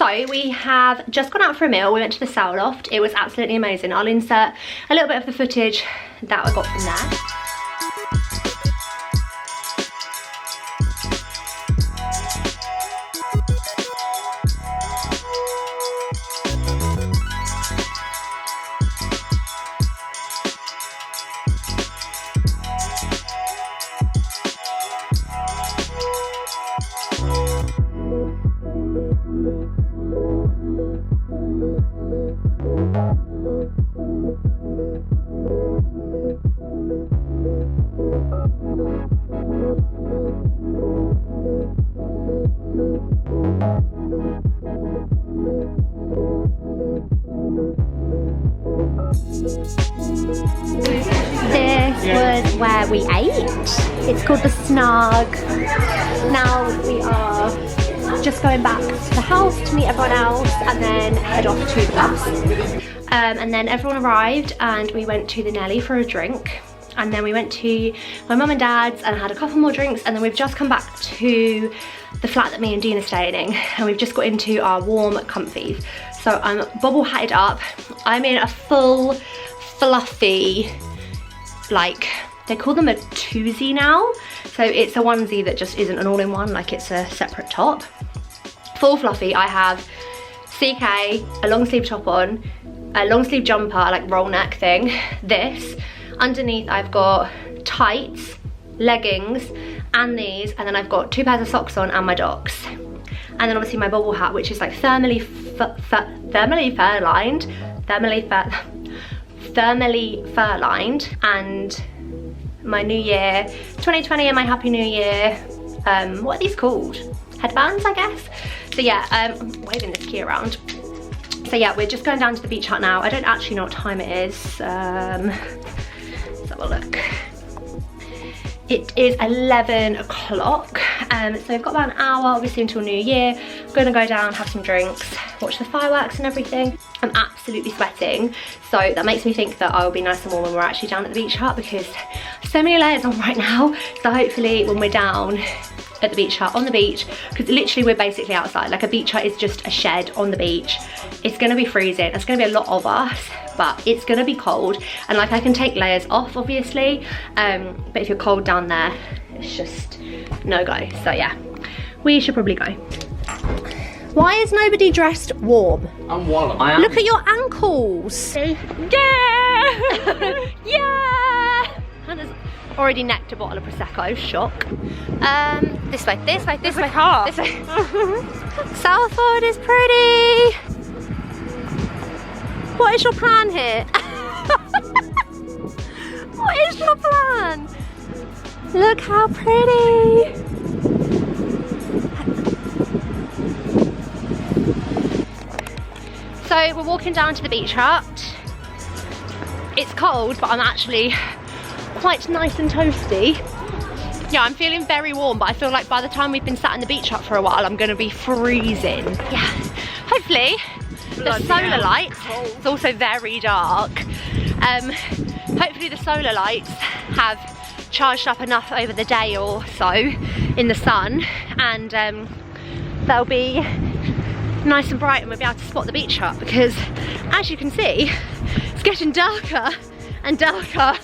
So we have just gone out for a meal. We went to the Sow Loft. It was absolutely amazing. I'll insert a little bit of the footage that I got from there. This was where we ate. It's called the Snug. Now we are just going back to the house to meet everyone else and then head off to the bus. And then everyone arrived and we went to the Nelly for a drink. And then we went to my mum and dad's and had a couple more drinks, and then we've just come back to the flat that me and Dean are staying in, and we've just got into our warm comfies. So I'm bobble hatted up. I'm in a full fluffy, like, they call them a twosie now. So it's a onesie that just isn't an all-in-one, like it's a separate top. Full fluffy. I have CK, a long sleeve top on, a long sleeve jumper, like roll neck thing, this. Underneath I've got tights, leggings, and these, and then I've got 2 pairs of socks on and my Docs. And then obviously my bobble hat, which is like thermally fur lined, and my New Year 2020 and my Happy New Year, what are these called? Headbands, I guess. So yeah, I'm waving this key around. So yeah, we're just going down to the beach hut now. I don't actually know what time it is. Let's have a look. It is 11 o'clock. So we've got about an hour, obviously, until New Year. I'm gonna go down, have some drinks, watch the fireworks and everything. I'm absolutely sweating, so that makes me think that I will be nice and warm when we're actually down at the beach hut, because so many layers on right now. So hopefully when we're down at the beach hut on the beach, because literally we're basically outside, like a beach hut is just a shed on the beach. It's gonna be freezing. There's gonna be a lot of us, but it's gonna be cold, and like I can take layers off obviously, but if you're cold down there, it's just no go. So yeah, we should probably go. Why is nobody dressed warm? I'm warm. I am. Look at your ankles. Yeah. Yeah. Hannah's already necked a bottle of Prosecco. Shock. This way, this way, this way. Car. This way. Southwold is pretty. What is your plan here? What is your plan? Look how pretty. So we're walking down to the beach hut. It's cold, but I'm actually quite nice and toasty. Yeah, I'm feeling very warm, but I feel like by the time we've been sat in the beach hut for a while, I'm gonna be freezing. Yeah, hopefully the solar lights, it's also very dark. Hopefully the solar lights have charged up enough over the day or so in the sun, and they'll be nice and bright and we'll be able to spot the beach hut, because as you can see, it's getting darker and darker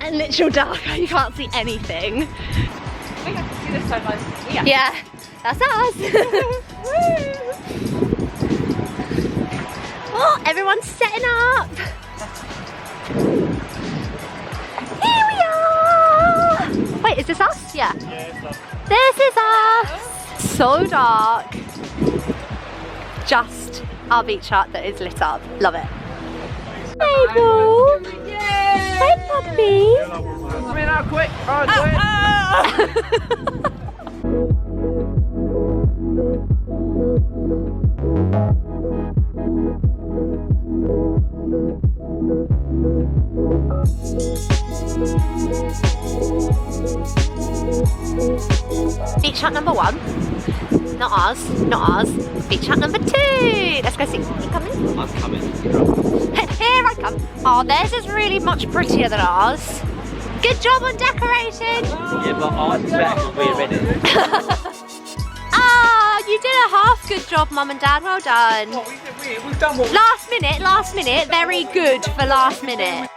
and literal darker. You can't see anything. We have to see this side by yeah, that's us. Oh, everyone's setting up. Here we are. Wait, is this us? Yeah. This is us. So dark. Just our beach hut that is lit up. Love it. Hey, Boo. Hey, puppy. Come in out quick. Oh, Beach hut number 1. Not ours, not ours. Beach hut number 2. Let's go see. Are you coming? I'm coming. Here I come. Oh, theirs is really much prettier than ours. Good job on decorating. Yeah, but ours is better because we're in it. Ah, You did a half good job, Mum and Dad. Well done. What, we've done what? Last minute. Very good for last minute.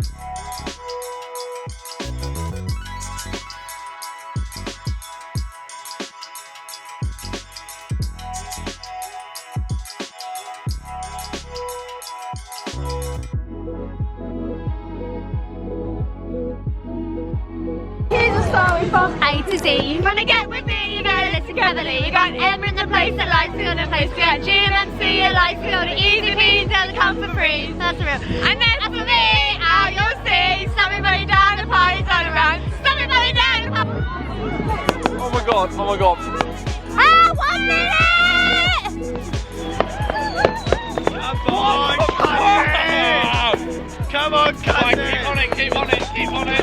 From A to Z, you wanna get with me, you gotta listen carefully. You got Emma in the place that likes to go to place. You got GMMC, you like to go to easy peasy, they'll come for free. That's the real. And then for me, out you'll see, stop everybody down, the party's all around. Stop everybody down, the party. Oh my god, oh my god. Ah, 1 minute! Come on, cousin! Keep on it, keep on it, keep on it!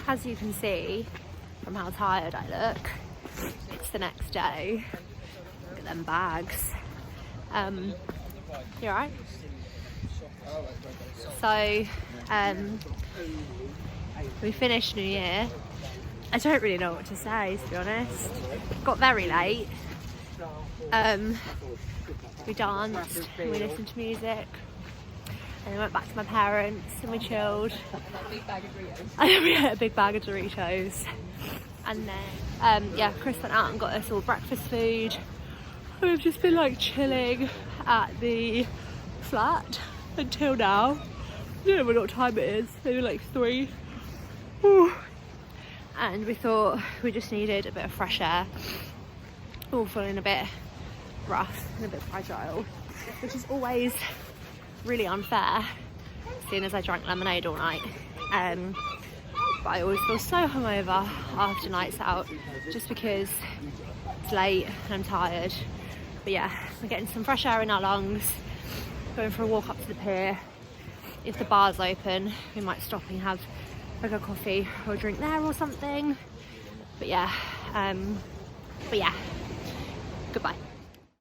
As you can see from how tired I look, it's the next day. Look at them bags. You alright? So, we finished New Year. I don't really know what to say, to be honest. Got very late. We danced, and we listened to music, and then went back to my parents and we chilled. And then we ate a big bag of Doritos. And then, yeah, Chris went out and got us all breakfast food. And we've just been like chilling at the flat until now. I don't know what time it is, maybe like 3. Ooh. And we thought we just needed a bit of fresh air. All feeling a bit rough and a bit fragile, which is always really unfair, seeing as I drank lemonade all night. But I always feel so hungover after nights out, just because it's late and I'm tired. But yeah, we're getting some fresh air in our lungs, going for a walk up to the pier. If the bar's open, we might stop and have like a coffee or a drink there or something. But yeah, goodbye.